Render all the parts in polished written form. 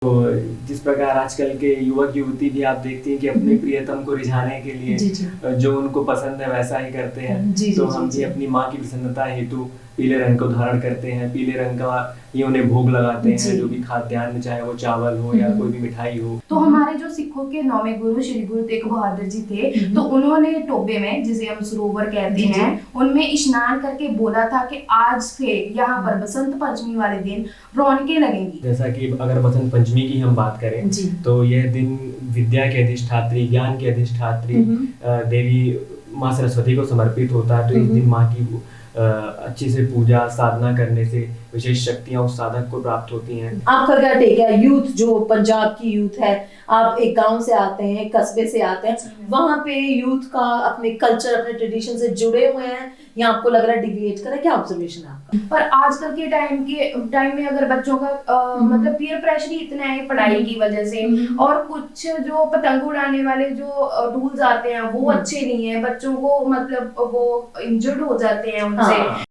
तो जिस प्रकार आजकल के युवक युवती भी आप देखती हैं कि अपने प्रियतम को रिझाने के लिए जी, जी। जो उनको पसंद है वैसा ही करते हैं। जी, तो जी, हम जी, भी जी। अपनी माँ की प्रसन्नता हेतु पीले रंग को धारण करते हैं। पीले रंग का ही उन्हें भोग लगाते हैं, जी। जो भी खाद्यान्न, चाहे वो चावल हो या कोई भी मिठाई हो। तो हमारे जो सिखों के 9वें गुरु श्री गुरु तेग बहादुर जी थे, तो उन्होंने टोबे में, जिसे हम सरोवर कहते जी, जी। हैं, उनमें स्नान करके बोला था कि आज से यहाँ पर बसंत पंचमी वाले दिन रौनकें लगेंगी। जैसा कि अगर बसंत पंचमी की हम बात करें जी। तो यह दिन विद्या के अधिष्ठात्री, ज्ञान के अधिष्ठात्री देवी माँ सरस्वती को समर्पित होता है। तो इस दिन माँ की अच्छे से पूजा साधना करने से विशेष शक्तियां उस साधक को प्राप्त होती हैं। आपका क्या टेक है? यूथ जो पंजाब की यूथ है, आप एक गांव से आते हैं, कस्बे से आते हैं, वहां पे यूथ का अपने कल्चर, अपने ट्रेडिशन से जुड़े हुए हैं या आपको लग रहा है डिविएट करे? क्या ऑब्जर्वेशन है आपका? पर आजकल के टाइम में अगर बच्चों का मतलब पीयर प्रेशर ही इतना है पढ़ाई की वजह से, और कुछ जो पतंग उड़ाने वाले जो टूल्स आते हैं वो अच्छे नहीं है, बच्चों को मतलब वो इंजर्ड हो जाते हैं उनसे।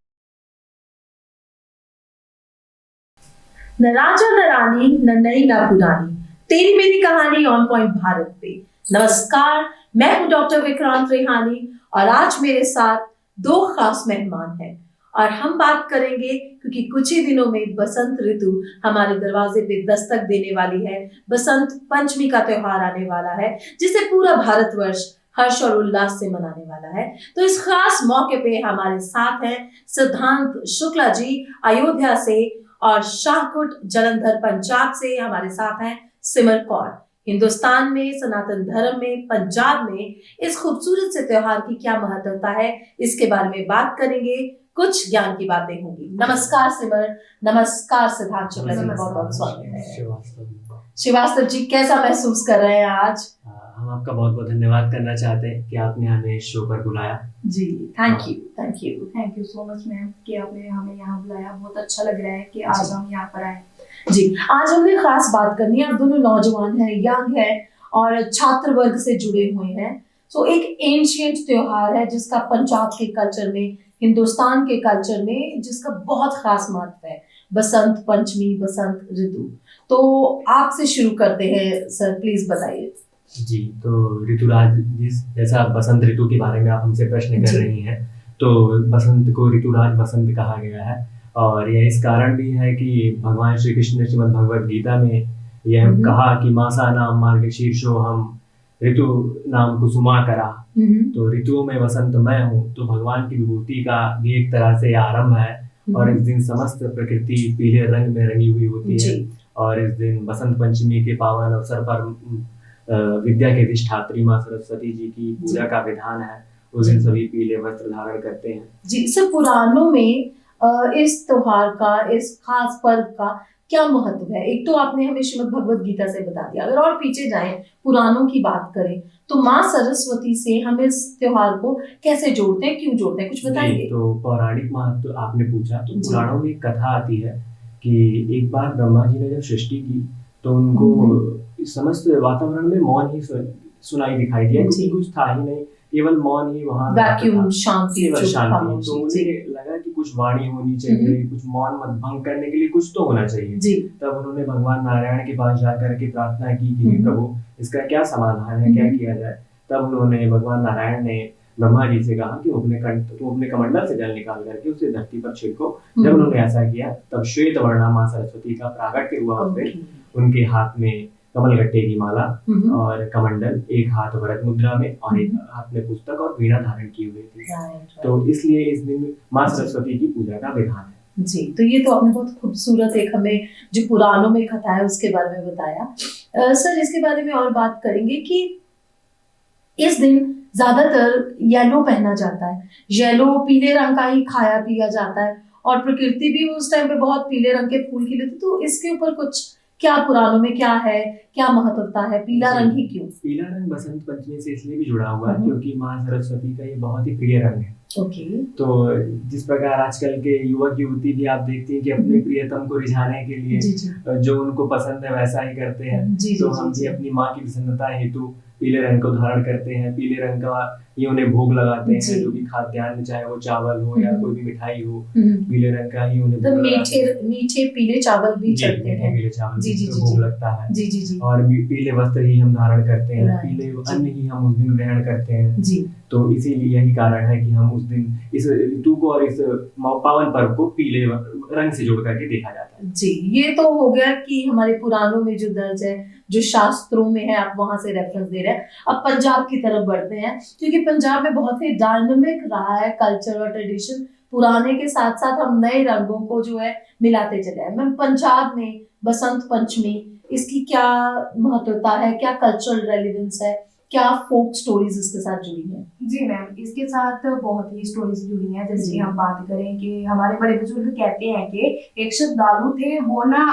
न राजा न रानी, न नई न पुरानी, तेरी मेरी कहानी ऑन पॉइंट भारत पे। नमस्कार, मैं हूं डॉक्टर विक्रांत रेहानी और आज मेरे साथ दो खास मेहमान हैं और हम बात करेंगे क्योंकि कुछ ही दिनों में बसंत ऋतु हमारे दरवाजे पे दस्तक देने वाली है। बसंत पंचमी का त्योहार आने वाला है जिसे पूरा भारतवर्ष हर्ष और उल्लास से मनाने वाला है। तो इस खास मौके पे हमारे साथ हैं सिद्धांत शुक्ला जी अयोध्या से और शाहकुट जलंधर पंजाब से हमारे साथ हैं सिमर कौर। हिंदुस्तान में, सनातन धर्म में, पंजाब में इस खूबसूरत से त्योहार की क्या महत्वता है, इसके बारे में बात करेंगे, कुछ ज्ञान की बातें होंगी। नमस्कार सिमर, नमस्कार सिद्धांत शुक्ला जी, बहुत बहुत स्वागत है। श्रीवास्तव जी, कैसा महसूस कर रहे हैं आज? हम आपका बहुत बहुत धन्यवाद करना चाहते हैं कि आपने हमें इस शो पर बुलाया। जी, thank you so much ma'am कि आपने हमें यहाँ बुलाया। बहुत अच्छा लग रहा है कि आज हम यहाँ पर आए। जी, आज हमने खास बात करनी है। आप दोनों नौजवान हैं, यंग हैं और छात्र वर्ग से जुड़े हुए हैं। सो एक एंशिएंट त्योहार है जिसका पंजाब के कल्चर में, हिंदुस्तान के कल्चर में जिसका बहुत खास महत्व है, बसंत पंचमी, बसंत ऋतु। तो आपसे शुरू करते हैं सर, प्लीज बताइए। जी, तो ऋतुराज, जैसा बसंत ऋतु के बारे में आप हमसे प्रश्न कर रही हैं, तो बसंत को ऋतुराज बसंत कहा गया है। और यह इस कारण भी है कि भगवान श्री कृष्ण ने श्रीमद् भगवद गीता में यह कहा कि मासा नाम मार्गशीर्षोऽहं ऋतु नाम कुसुमाकरा। तो ऋतुओं में वसंत मैं हूँ। तो भगवान की विभूति का भी एक तरह से आरंभ है और इस दिन समस्त प्रकृति पीले रंग में रंगी हुई होती है। और इस दिन बसंत पंचमी के पावन अवसर पर विद्या के अधिष्ठात्री माँ सरस्वती जी की पूजा का विधान है। उस दिन सभी पीले वस्त्र धारण करते हैं। जी सर, पुराणों में इस त्योहार का, इस खास पर्व का क्या महत्व है? एक तो आपने हमें श्रीमद् भगवद गीता से बता दिया, अगर और पीछे जाएं, पुराणों की बात करें तो माँ सरस्वती से हम इस त्योहार को कैसे जोड़ते हैं, क्यों जोड़ते हैं, कुछ बताएंगे? तो पौराणिक महत्व आपने पूछा, तो पुराणों में एक कथा आती है कि एक बार ब्रह्मा जी ने जब सृष्टि की तो उनको समस्त वातावरण में मौन ही सुनाई दिखाई दिया, क्योंकि कुछ था ही नहीं, केवल मौन ही वहां, वैक्यूम, शांति। तो उन्हें लगा कि कुछ वाणी होनी चाहिए, कुछ मौन मत भंग करने के लिए कुछ तो होना चाहिए। तब उन्होंने भगवान नारायण के पास जाकर के प्रार्थना की कि हे प्रभु, इसका क्या समाधान है, क्या किया जाए। तब उन्होंने, भगवान नारायण ने ब्रह्मा जी से कहा कि तुम अपने कमंडल से जल निकाल करके उसे धरती पर छिड़को। जब उन्होंने ऐसा किया तब श्वेत वर्णा माँ सरस्वती का प्रागट्य हुआ। उनके हाथ में कमलगट्टे की माला और कमंडल, एक हाथ वरद मुद्रा में और एक हाथ में पुस्तक और वीणा धारण की हुई थी। तो इसलिए इस दिन माँ सरस्वती की पूजा का विधान है। जी, तो ये तो आपने बहुत खूबसूरत एक हमें जो पुराणों में कथा है उसके बारे में बताया। सर, इसके बारे में और बात करेंगे कि इस दिन ज्यादातर येलो पहना जाता है, येलो पीले रंग का ही खाया पिया जाता है और प्रकृति भी उस टाइम पे बहुत पीले रंग के फूल खिले थे। तो इसके ऊपर कुछ क्या पुराणों में क्या है, क्या महत्वता है? पीला रंग ही क्यों? पीला रंग बसंत पंचमी से इसलिए भी जुड़ा हुआ है क्योंकि माँ सरस्वती का ये बहुत ही प्रिय रंग है। तो जिस प्रकार आजकल के युवक युवती भी आप देखती हैं कि अपने प्रियतम को रिझाने के लिए जो उनको पसंद है वैसा ही करते हैं। तो हम भी अपनी माँ की प्रसन्नता हेतु पीले रंग को धारण करते हैं। पीले रंग का ये उन्हें भोग लगाते हैं, जी। जो भी खाद्यान्न, चाहे वो चावल हो या कोई भी मिठाई हो, हम्म। पीले रंग का ही उन्हें तो भोग लगाते हैं। मीठे पीले चावल भी जी, चढ़ते मीठे हैं। पीले चावल जी, जी, भी जी, भोग जी। लगता है। जी जी जी और पीले वस्त्र ही हम धारण करते हैं, Right, पीले जी। अन्न ही हम उस दिन ग्रहण करते हैं। जी। तो इसीलिए यही कारण है कि हम उस दिन इस ऋतु को और इस पावन पर्व को पीले रंग से जोड़ करके देखा जाता है। जी, ये तो हो गया कि हमारे पुराणों में जो दर्ज है, जो शास्त्रों में है, आप वहां से रेफरेंस दे रहे हैं। अब पंजाब की तरफ बढ़ते हैं, क्योंकि पंजाब में बहुत ही डायनामिक रहा है कल्चर और ट्रेडिशन। पुराने के साथ साथ हम नए रंगों को जो है मिलाते चले हैं। मैम, पंजाब में बसंत पंचमी, इसकी क्या महत्वता है, क्या कल्चरल रेलिवेंस है, क्या फोक स्टोरीज इसके साथ जुड़ी हैं? जी मैम, इसके साथ बहुत ही स्टोरीज जुड़ी हैं। जैसे जी। कि हम बात करें कि हमारे बड़े बुजुर्ग कहते हैं कि एक श्रद्धालु थे, वो ना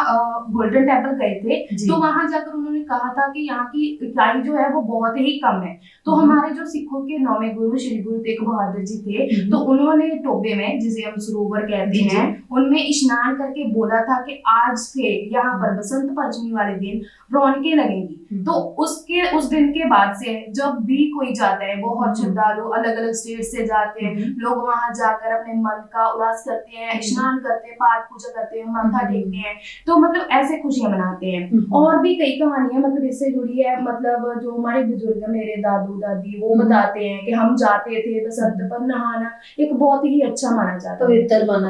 गोल्डन टेम्पल गए थे, जी। तो वहां जाकर उन्होंने कहा था कि यहाँ की इकाई जो है वो बहुत ही कम है। तो हमारे जो सिखों के 9वें गुरु श्री गुरु तेग बहादुर जी थे, तो उन्होंने टोबे में, जिसे हम सरोवर कहते जी, जी। हैं, उनमें स्नान करके बोला था कि आज से यहाँ पर बसंत पंचमी वाले दिन रौनकें लगेंगी। तो उस दिन के बाद से जब भी कोई जाता है, बहुत श्रद्धालु अलग अलग स्टेट से जाते हैं, लोग वहां जाकर अपने मन का उल्लास करते हैं, स्नान करते हैं, पाठ पूजा करते हैं, माथा टेकते हैं। तो मतलब ऐसे खुशियां मनाते हैं। और भी कई कहानियां मतलब इससे जुड़ी है। मतलब जो हमारे बुजुर्ग मेरे दादू दादी, वो बताते हैं कि हम जाते थे बसंत पर नहाना, एक बहुत ही अच्छा माना जाता है,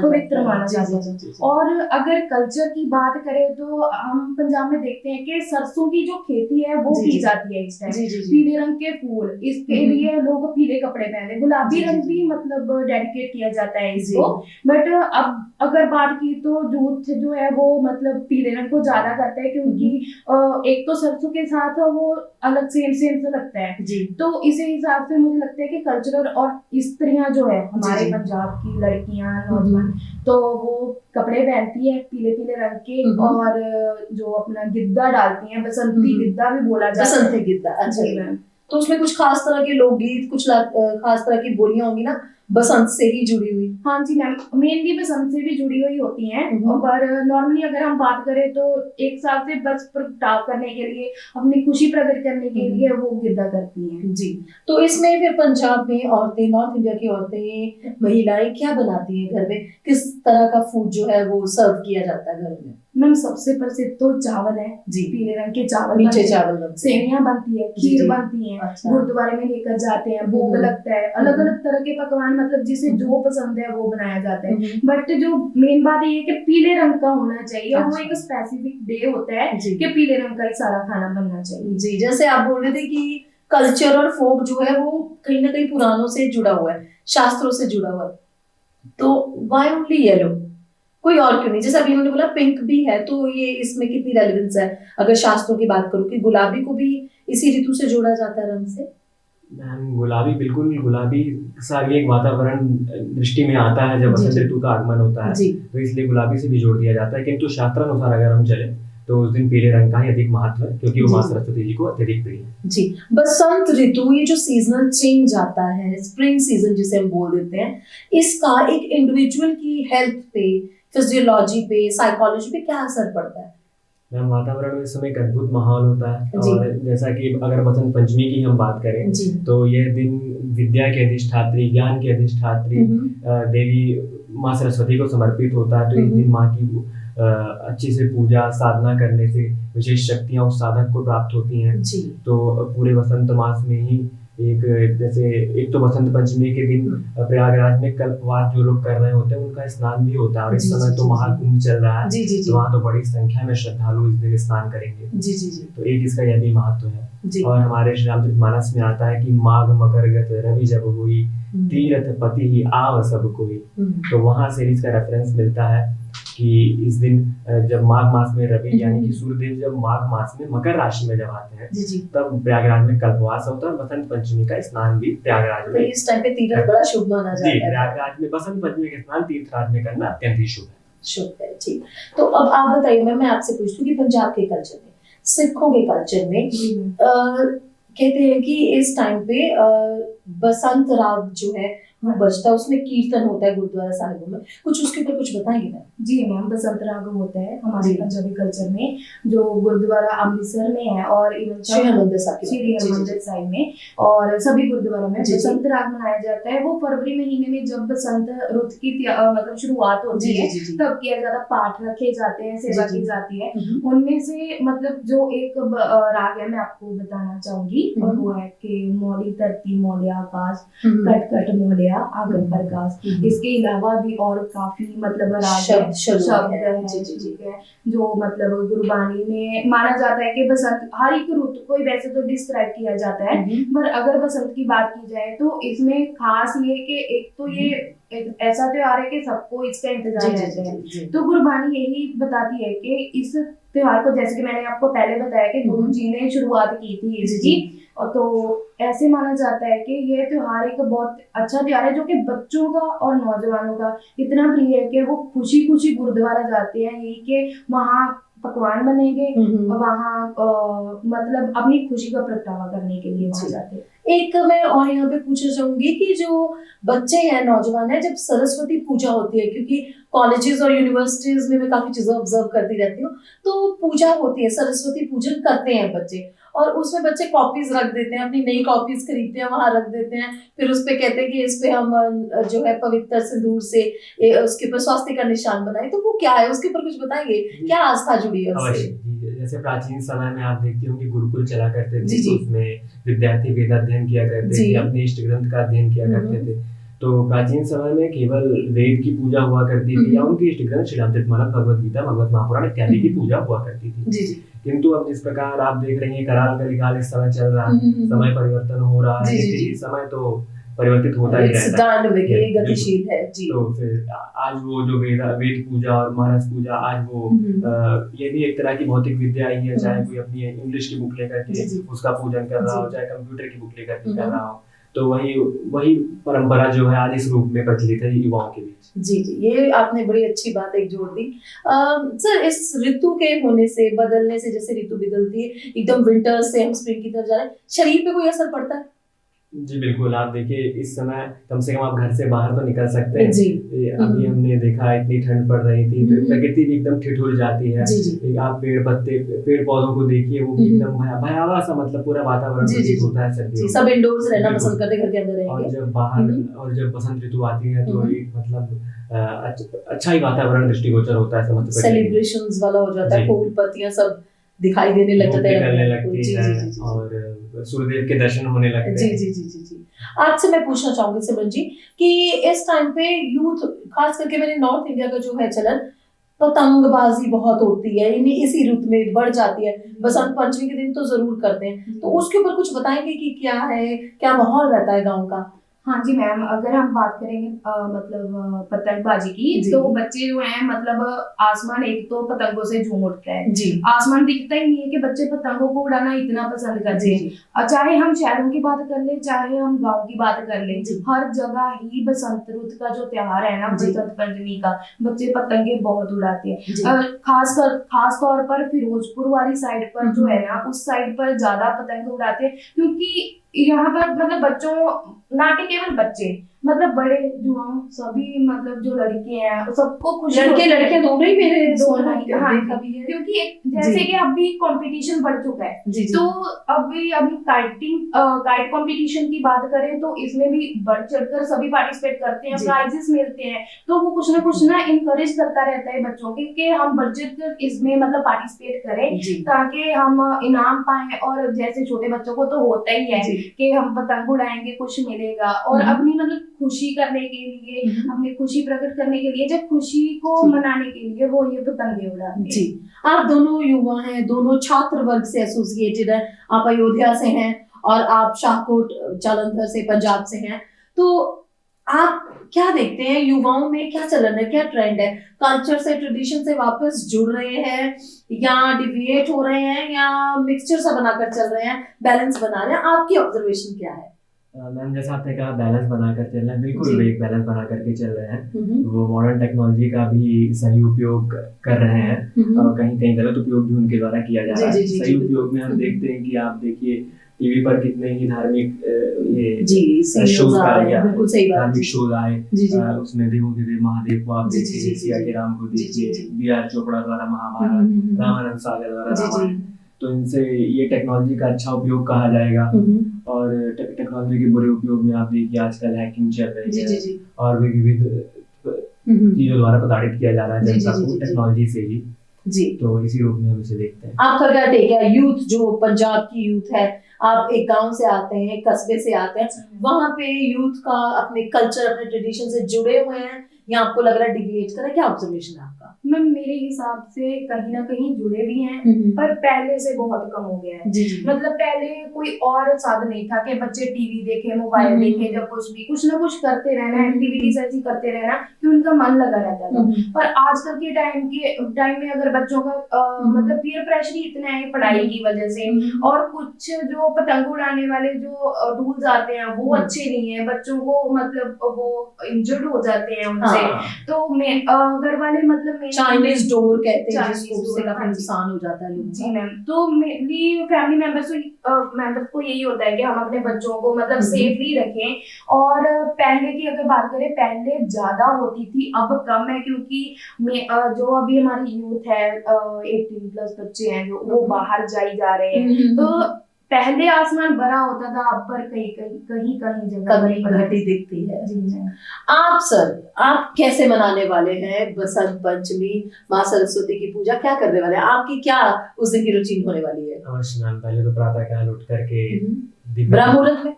पवित्र माना जाता है। और अगर कल्चर की बात करें तो हम पंजाब में देखते हैं कि सरसों की जो खेती है वो की जाती है इस टाइम। पीले रंग के फूल, इसके लिए लोग पीले कपड़े पहनते। गुलाबी रंग भी मतलब डेडिकेट किया जाता है इसको। बट अब अगर बात की तो यूथ जो है वो मतलब पीले रंग को ज्यादा करता है, क्योंकि एक तो सरसों के साथ वो अलग सेम सा लगता है जी। तो इसी हिसाब से मुझे लगता है कि कल्चरल और स्त्रियां जो है हमारे पंजाब की लड़कियां, नौजवान, तो वो कपड़े पहनती है पीले पीले रंग के, और जो अपना गिद्दा डालती हैं, बसंती गिद्दा भी बोला जाता है। बसंती गिद्दा, अच्छा। तो उसमें कुछ खास तरह के लोकगीत, कुछ खास तरह की बोलियां होंगी ना, बसंत से ही जुड़ी हुई? हाँ जी मैम, मेनली बसंत से भी जुड़ी हुई होती हैं। पर नॉर्मली अगर हम बात करें तो एक साल से बस प्रगटाव करने के लिए, अपनी खुशी प्रकट करने के लिए वो गिद्दा करती हैं जी। तो इसमें फिर पंजाब में औरतें, नॉर्थ इंडिया की औरतें, महिलाएं क्या बनाती हैं घर में? किस तरह का फूड जो है वो सर्व किया जाता है घर में? मैम, सबसे प्रसिद्ध तो चावल है जी, पीले रंग के चावल, मीठे चावल, सेवियां बनती है, खीर बनती है, अच्छा। गुरुद्वारे में लेकर जाते हैं, भोग लगता है, अलग अलग तरह के पकवान, मतलब जिसे जो पसंद है वो बनाया जाता है। बट जो मेन बात ये है कि पीले रंग का होना चाहिए, और वो एक स्पेसिफिक डे होता है कि पीले रंग का ही सारा खाना बनना चाहिए जी। जैसे आप बोल रहे थे कि कल्चर और फोक जो है वो कहीं ना कहीं पुरानों से जुड़ा हुआ है, शास्त्रों से जुड़ा हुआ है, तो व्हाई ओनली येलो? कोई और क्यों नहीं? जैसे अभी उन्होंने बोला पिंक भी है, तो ये इसमें कितनी रेलेवेंस है अगर शास्त्रों की बात करूं कि गुलाबी को भी इसी ऋतु से जोड़ा जाता है रंग से? मैम, गुलाबी बिल्कुल, गुलाबी सा एक वातावरण दृष्टि में आता है जब बसंत ऋतु का आगमन होता है, तो इसलिए गुलाबी से भी जोड़ दिया जाता है। किंतु शास्त्रानुसार अगर हम चले तो उस दिन पीले रंग का ही अधिक महत्व है, क्योंकि वो मां सरस्वती जी को अत्यधिक प्रिय है जी। बसंत ऋतु, ये जो सीजनल चेंज आता है, स्प्रिंग सीजन जिसे हम बोल देते हैं, इसका एक इंडिविजुअल की हेल्थ पे, फिजियोलॉजी पे, साइकोलॉजी पे क्या असर पड़ता है? मैम, वातावरण में इस समय एक अद्भुत माहौल होता है। और जैसा कि अगर बसंत पंचमी की हम बात करें तो यह दिन विद्या के अधिष्ठात्री, ज्ञान के अधिष्ठात्री देवी माँ सरस्वती को समर्पित होता है। तो इस दिन माँ की अच्छी से पूजा साधना करने से विशेष शक्तियाँ उस साधक को प्राप्त होती हैं। तो पूरे वसंत मास में ही एक तो बसंत पंचमी के दिन प्रयागराज में कल्पवास जो लोग कर रहे होते हैं उनका स्नान भी होता है, और इस समय तो महाकुंभ चल रहा है, तो वहाँ तो बड़ी संख्या में श्रद्धालु इस दिन स्नान करेंगे। तो एक इसका यह भी महत्व है। और हमारे श्री रामचरितमानस में आता है कि माघ मकर गत रवि जब हुई, तीरथ पति ही आव सब कोई। तो वहां से इसका रेफरेंस मिलता है कि इस दिन जब माघ मास में रवि यानी कि सूर्यदेव जब माघ मास में मकर राशि में जब आते हैं, तब प्रयागराज में कल्पवास होता है। बसंत पंचमी का स्नान भी प्रयागराज में, इस टाइम पे तीर्थ बड़ा शुभ माना जाता है। प्रयागराज में बसंत पंचमी का स्नान तीर्थराज में करना अत्यंत ही शुभ है। ठीक। तो अब आप बताइए, मैं आपसे पूछती हूँ कि पंजाब के कल्चर में, सिखों के कल्चर में कहते हैं कि इस टाइम पे बसंत राग जो है वो बजता है, उसमें कीर्तन होता है गुरुद्वारा साहिब में, कुछ उसके ऊपर कुछ बताएंगे मैम? जी मैम, बसंत राग होता है हमारे जी। पंजाबी कल्चर में, जो गुरुद्वारा अमृतसर में है और इवन श्री हरमंदिर साहिब की बात श्री है। जी, जी, हरमंदिर साहिब में और सभी गुरुद्वारा में जी, जी। बसंत राग मनाया जाता है। वो फरवरी महीने में जब बसंत रुत की मतलब शुरुआत होती जी, है जी, जी। तब किया जाता, पाठ रखे जाते हैं, सेवा जी, जी। की जाती है। हम्म, उनमें से मतलब जो एक राग है मैं आपको बताना चाहूंगी, और वो है कि मौली धरती मौलिया आकाश, कट कट मौलिया आगन प्रकाश। इसके अलावा भी और काफी मतलब राग है, शब्द है, जी, जी, जी। ठीक है, जो मतलब गुरबानी में माना जाता है कि बसंत हर एक रुत को वैसे तो डिस्क्राइब किया जाता है, पर अगर बसंत की बात की जाए तो इसमें खास ये कि एक तो ये एक ऐसा त्योहार है कि सबको इसका इंतजार रहता है। तो गुरबानी यही बताती है कि इस त्योहार को, जैसे कि मैंने आपको पहले बताया कि गुरु जी ने शुरुआत की थी इसकी, और तो ऐसे माना जाता है कि ये त्योहार एक बहुत अच्छा त्योहार है जो कि बच्चों का और नौजवानों का इतना प्रिय है कि वो खुशी खुशी गुरुद्वारा जाते हैं, यही कि वहाँ पकवान बनेंगे और वहाँ मतलब अपनी खुशी का प्रगटावा करने के लिए वहाँ जाते हैं। एक मैं और यहाँ पे पूछना चाहूंगी कि जो बच्चे हैं, नौजवान है, जब सरस्वती पूजा होती है, क्योंकि कॉलेजेस और यूनिवर्सिटीज में मैं काफी चीजें ऑब्जर्व करती रहती हूँ, तो पूजा होती है, सरस्वती पूजन करते हैं बच्चे, और उसमें बच्चे कॉपीज रख देते हैं, अपनी नई कॉपीज खरीदते हैं, वहां रख देते हैं, फिर उस पे कहते हैं कि इस पे हम जो है पवित्र सिंदूर से उसके ऊपर स्वास्तिक का निशान बनाए। तो वो क्या है, उसके ऊपर कुछ बताएंगे, क्या आस्था जुड़ी है उससे? अवश्य जी। जैसे प्राचीन समय में आप देखते होंगे गुरुकुल चला करते थे, जी, जी। तो उसमें विद्यार्थी वेद अध्ययन किया करते जी। थे, अपने इष्ट ग्रंथ का अध्ययन किया करते थे। तो प्राचीन समय में केवल वेद की पूजा हुआ करती थी, या उनकी इष्ट ग्रंथ शिलामृतमानस, भगवद गीता, भगवत महापुराण इत्यादि की पूजा हुआ करती थी। जी, जी। किंतु अब जिस प्रकार आप देख रही हैं कराल कलिकाल इस समय चल रहा है, समय परिवर्तन हो रहा है, जी, जी, नित्य जी। ही समय तो परिवर्तित होता ही It's रहता है। dynamic, ये बिल्कुल। गतिशील है जी। तो फिर आज वो जो वेद पूजा और मानस पूजा, आज वो ये भी एक तरह की भौतिक विद्या ही है, चाहे कोई अपनी इंग्लिश की बुक लेकर के उसका पूजन कर रहा हो, चाहे कंप्यूटर की बुक लेकर के कर रहा हो, तो वही परंपरा जो है आज इस रूप में प्रचलित है युवाओं के बीच। जी जी, ये आपने बड़ी अच्छी बात एक जोड़ दी। सर, इस ऋतु के होने से, बदलने से, जैसे ऋतु बदलती है, एकदम विंटर से हम स्प्रिंग की तरफ जा रहे हैं, शरीर पे कोई असर पड़ता है? जी बिल्कुल। आप देखिए इस समय कम से कम आप घर से बाहर तो निकल सकते हैं जी। अभी हमने देखा इतनी ठंड पड़ रही थी, प्रकृति भी एकदम ठिठुर जाती है। जी, जी। आप पेड़ पौधों को देखिए, वो भी एकदम भयावह सा, मतलब पूरा वातावरण प्रतीत होता है सर्दियों में। सब इंडोर्स रहना पसंद करते, घर के अंदर रहेंगे। और जब बसंत ऋतु आती है तो एक मतलब अच्छा ही वातावरण दृष्टिगोचर होता है समस्त। सेलिब्रेशंस वाला हो जाता है, फूल पत्तियां सब दिखाई देने लग जाते हैं, निकलने लगती है और सूर्यदेव के दर्शन होने लगते हैं। जी जी जी जी जी। आपसे मैं पूछना चाहूंगी सिमरन जी कि इस टाइम पे यूथ, खास करके मेरे नॉर्थ इंडिया का जो है चलन, पतंगबाजी बहुत होती है, इसी रुत में बढ़ जाती है, बसंत पंचमी के दिन तो जरूर करते हैं, तो उसके ऊपर कुछ बताएंगे कि क्या है, क्या माहौल रहता है गाँव का? हाँ जी मैम, अगर हम बात करेंगे मतलब पतंगबाजी की, तो बच्चे जो हैं मतलब आसमान एक तो पतंगों से झूम उठता है जी। आसमान दिखता ही नहीं है कि बच्चे पतंगों को उड़ाना इतना पसंद करते हैं। चाहे हम शहरों की बात कर ले, चाहे हम गाँव की बात कर ले, हर जगह ही बसंत रुत का जो त्योहार है ना, बसंत पंचमी का, बच्चे पतंगे बहुत उड़ाते हैं। खास तौर पर फिरोजपुर वाली साइड पर जो है ना, उस साइड पर ज्यादा पतंग उड़ाते हैं, क्योंकि यहाँ पर मतलब बच्चों, ना कि केवल बच्चे, मतलब बड़े युवाओं सभी, मतलब जो लड़के हैं सबको खुशी, लड़के दोनों ही मेरे दोनों, हाँ, क्योंकि जैसे कि अभी कंपटीशन बढ़ चुका है, तो अभी काइट कंपटीशन की बात करें तो इसमें भी बढ़ चढ़कर सभी पार्टिसिपेट करते हैं, प्राइजेस मिलते हैं, तो वो कुछ ना इनकरेज करता रहता है बच्चों के कि हम बढ़ चढ़कर इसमें मतलब पार्टिसिपेट करें ताकि हम इनाम पाएं। और जैसे छोटे बच्चों को तो होता ही है कि हम पतंग उड़ाएंगे, कुछ मिलेगा, और अपनी मतलब खुशी करने के लिए, अपनी खुशी प्रकट करने के लिए, जब खुशी को मनाने के लिए वो ये पतंगे उड़ाते हैं। जी, आप दोनों युवा हैं, दोनों छात्र वर्ग से एसोसिएटेड हैं, आप अयोध्या से हैं और आप शाहकोट जालंधर से, पंजाब से हैं, तो आप क्या देखते हैं युवाओं में क्या चलन है, क्या ट्रेंड है? कल्चर से, ट्रेडिशन से वापस जुड़ रहे हैं या डिविएट हो रहे हैं या मिक्सचर सा बनाकर चल रहे हैं, बैलेंस बना रहे हैं? आपकी ऑब्जर्वेशन क्या है? मैम जैसा आपने कहा बैलेंस बनाकर चल रहे हैं, बिल्कुल एक बैलेंस बना करके चल रहे हैं। वो मॉडर्न टेक्नोलॉजी का भी सही उपयोग कर रहे हैं और कहीं कहीं गलत उपयोग भी उनके द्वारा किया जा रहा है। सही उपयोग में हम देखते हैं कि आप देखिए टीवी पर कितने ही धार्मिक ये जी शोज serials आ आ रहे गया हैं, बिल्कुल सही बात धार्मिक जी शोज आए। जी जी उसमें देखोगे वे महादेव को आप जी, जी, देखिए, जी, सिया जी, के राम को जी, जी, देखिए, जी। बी.आर. चोपड़ा द्वारा महाभारत, हम्म, रामानंद सागर द्वारा जी जी रामायण। तो इनसे ये टेक्नोलॉजी का अच्छा उपयोग कहा जाएगा। और टेक्नोलॉजी के बुरे उपयोग में आप देखिए आजकल हैकिंग चल रही जी है जी जी और भी विविध चीजों द्वारा प्रताड़ित किया जा रहा है जी, जी, जनता जी, को जी, जी। टेक्नोलॉजी से ही। जी तो इसी रूप में हम इसे देखते हैं। आपका क्या टेक है? यूथ जो पंजाब की यूथ है, आप एक गांव से आते हैं, एक कस्बे से आते हैं, वहां पे यूथ का अपने कल्चर अपने ट्रेडिशन से जुड़े हुए हैं या आपको लग रहा है डिविएट कर रहा है? क्या ऑब्जर्वेशन है आपका? मैम मेरे हिसाब से कहीं ना कहीं जुड़े भी हैं, पर पहले से बहुत कम हो गया है। जी जी मतलब पहले कोई और साधन नहीं था कि बच्चे टीवी देखे, मोबाइल देखे, जब कुछ ना कुछ करते रहना, एक्टिविटीज ऐसी करते रहना कि उनका मन लगा रहता था। पर आजकल के टाइम में अगर बच्चों का मतलब पीयर प्रेशर ही इतना है पढ़ाई की वजह से, और कुछ जो पतंग उड़ाने वाले जो टूल्स आते हैं वो अच्छे नहीं है, बच्चों को मतलब वो इंजर्ड हो जाते हैं उनसे। तो मैं घर वाले मतलब चाइनीज डोर कहते हैं Chinese जिसको, उससे door, काफी हाँ जी। नुकसान हो जाता है लोगों जी का। मैम, तो मेनली फैमिली मेंबर्स को यही होता है कि हम अपने बच्चों को मतलब सेफली रखें। और पहले की अगर बात करें, पहले ज्यादा होती थी, अब कम है, क्योंकि जो अभी हमारी यूथ है 18+ बच्चे हैं जो वो बाहर जाई जा रहे हैं। तो पहले आसमान बड़ा होता था, अब पर कहीं जगह कमी घटी दिखती है। जी मैम। आप सर, आप कैसे मनाने वाले हैं बसंत पंचमी, माँ सरस्वती की पूजा क्या करने वाले हैं? आपकी क्या उस दिन की रूटीन होने वाली है? अवश्य मैम, पहले तो प्रातः काल उठ करके ब्रह्म मुहूर्त में?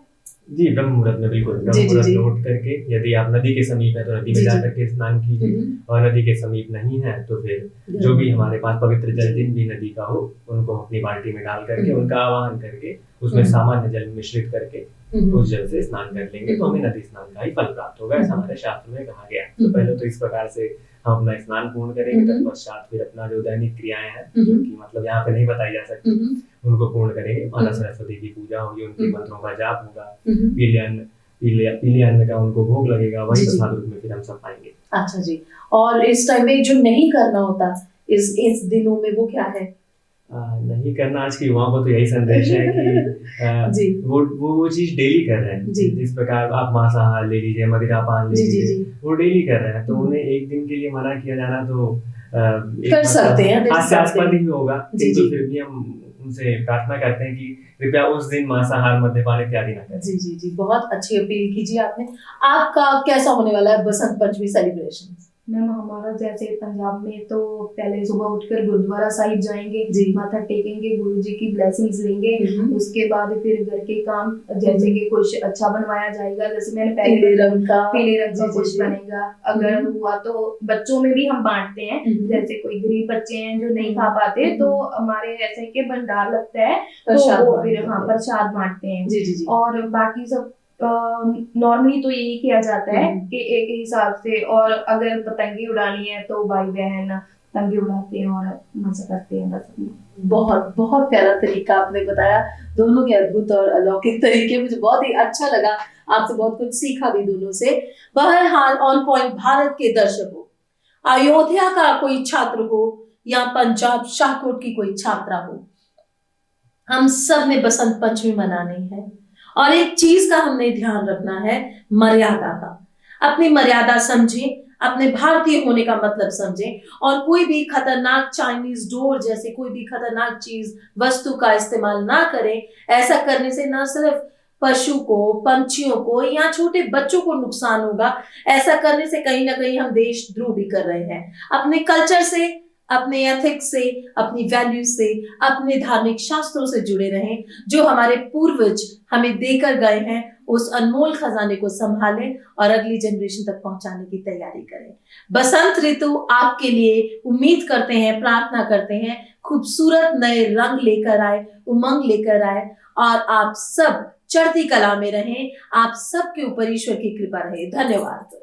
जी ब्रह्म मुहूर्त में, बिल्कुल ब्रह्म जी, जी, मुहूर्त जी। में उठ करके, यदि आप नदी के समीप है तो नदी में जी, जी। जाकर के स्नान कीजिए, और नदी के समीप नहीं है तो फिर जो भी हमारे पास पवित्र जल जिन भी नदी का हो उनको अपनी बाल्टी में डाल करके उनका आवाहन करके उसमें सामान्य जल मिश्रित करके उस जल से स्नान कर लेंगे तो हमें नदी स्नान का ही फल प्राप्त होगा, ऐसा हमारे शास्त्र में कहा गया है। तो पहले तो इस प्रकार से हम अपना स्नान पूर्ण करेंगे, तत्पश्चात फिर अपना जो दैनिक क्रियाएं हैं जो कि मतलब यहाँ पे नहीं बताई जा सकती उनको पूर्ण करेंगे। माता सरस्वती की पूजा होगी, उनके मंत्रों का जाप होगा, पीले अन्न का उनको भोग लगेगा, वही जी, जी। प्रसाद रूप में फिर हम सब पाएंगे। अच्छा जी। और इस टाइम में जो नहीं करना होता इस दिनों में वो क्या है? नहीं करना, आज की युवाओं को तो यही संदेश है कि जी वो चीज डेली कर रहे हैं। जी। जिस प्रकार आप मांसाहार ले लीजिए, मदिरा पान ले जी जी लीजिए, जी वो डेली कर रहे हैं, तो उन्हें एक दिन के लिए मना किया जाना तो कर सकते हैं, देख सकते हास्यास्पद हैं। ही होगा, जी, किंतु जी। फिर भी हम उनसे प्रार्थना करते हैं कि कृपया उस दिन मांसाहार मद्यपान इत्यादि ना करें। जी जी जी, बहुत अच्छी अपील कीजिए आपने। आपका कैसा होने वाला है बसंत पंचमी सेलिब्रेशन? मैम हमारा जैसे पंजाब में तो पहले सुबह उठकर गुरुद्वारा साहिब जाएंगे, जी। माथा टेकेंगे, गुरु जी की ब्लेसिंग्स लेंगे। उसके बाद फिर घर के काम, जैसे कि कुछ अच्छा बनवाया जाएगा, जैसे मैंने पीले रंग का पीले रंग का जी, जी, कुछ जी। बनेगा। अगर हुआ तो बच्चों में भी हम बांटते हैं, जैसे कोई गरीब बच्चे हैं जो नहीं खा पाते तो हमारे ऐसे के भंडार लगता है तो प्रसाद वो बांटते फिर हाँ हैं। प्रसाद बांटते हैं। जी जी जी और बाकी सब नॉर्मली तो यही किया जाता है कि एक हिसाब से, और अगर पतंगी उड़ानी है तो भाई बहन पतंगे उड़ाते हैं और मजा करते हैं। बस बहुत बहुत प्यारा तरीका आपने बताया, दोनों के अद्भुत और अलौकिक तरीके, मुझे बहुत ही अच्छा लगा, आपसे बहुत कुछ सीखा भी दोनों से। बहरहाल ऑन पॉइंट भारत के दर्शकों, अयोध्या का कोई छात्र हो या पंजाब शाहकोट की कोई छात्रा हो, हम सब ने बसंत पंचमी मनानी है और एक चीज का हमने ध्यान रखना है, मर्यादा का। अपनी मर्यादा समझें, अपने भारतीय होने का मतलब समझें, और कोई भी खतरनाक चाइनीज डोर जैसे कोई भी खतरनाक चीज वस्तु का इस्तेमाल ना करें। ऐसा करने से न सिर्फ पशु को, पंछियों को या छोटे बच्चों को नुकसान होगा, ऐसा करने से कहीं ना कहीं हम देशद्रोह भी कर रहे हैं। अपने कल्चर से, अपने एथिक्स से, अपनी वैल्यू से, अपने धार्मिक शास्त्रों से जुड़े रहें, जो हमारे पूर्वज हमें देकर गए हैं। उस अनमोल खजाने को संभालें और अगली जनरेशन तक पहुंचाने की तैयारी करें। बसंत ऋतु आपके लिए, उम्मीद करते हैं, प्रार्थना करते हैं, खूबसूरत नए रंग लेकर आए, उमंग लेकर आए, और आप सब चढ़ती कला में रहें। आप सबके ऊपर ईश्वर की कृपा रहे। धन्यवाद।